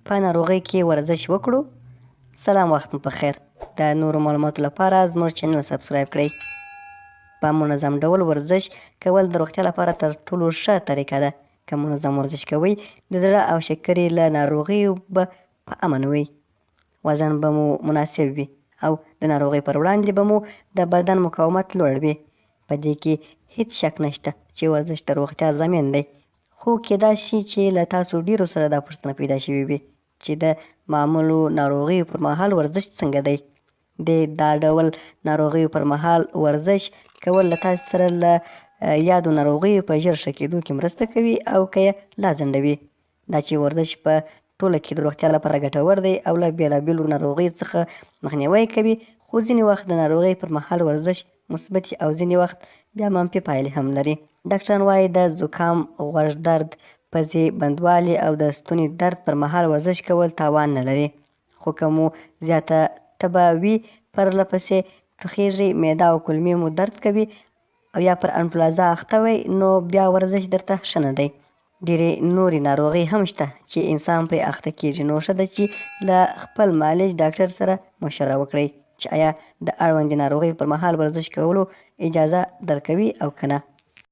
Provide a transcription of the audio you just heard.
په ناروغۍ کې ورزش وکړو. سلام، وخت مو په خیر. د نورو معلوماتو لپاره زموږ چینل سبسکرایب کړئ. په منظم ډول ورزش کول د روغتیا لپاره تر ټولو ښه طریقه ده. که منظم ورزش کوئ، د زړه او شکرې له ناروغیو به په امن وئ. وزن به مو مناسب وي او د ناروغۍ پر وړاندې به مو د بدن مقاومت لوړ وي. په دې کې هیڅ شک نشته چې ورزش د روغتیا ضامن دی. خو کېدای شي چې له تاسو ډېرو سره دا پوښتنه پیدا شوې وي چې د معمولو ناروغیو پر مهال ورزش څنګه دی. دا ډول ناروغیو پر مهال ورزش کول له تاسو سره له یادو ناروغیو په ژر ښه کېدو کې مرسته کوي او که یې لا ځنډوي. دا چې ورزش په ټوله کې د روغتیا لپاره ګټور دی او له بېلابېلو ناروغیو څخه مخنیوی کوي، خو ځینې وخت د ناروغۍ پر مهال ورزش مثبتې او ځینې وخت بیا منفي پایلې هم لري. ډاکټران وایي د زکام، غوږ درد، پزې بندوالي او د ستوني درد پر مهال ورزش کول تاوان نه لري. خو که مو زیاته تبه وي، پرله پسې ټوخیږئ، معده او کولمې مو درد کوي او یا پر انفلونزا اخته وئ، نو بیا ورزش درته ښه نه دی. ډېرې نورې ناروغۍ هم شته چې انسان پرې اخته کېږي، نو ښه ده چې له خپل معالج ډاکټر سره مشوره وکړئ چې آیا د اړوندې ناروغۍ پر مهال ورزش کولو اجازه درکوي او که نه.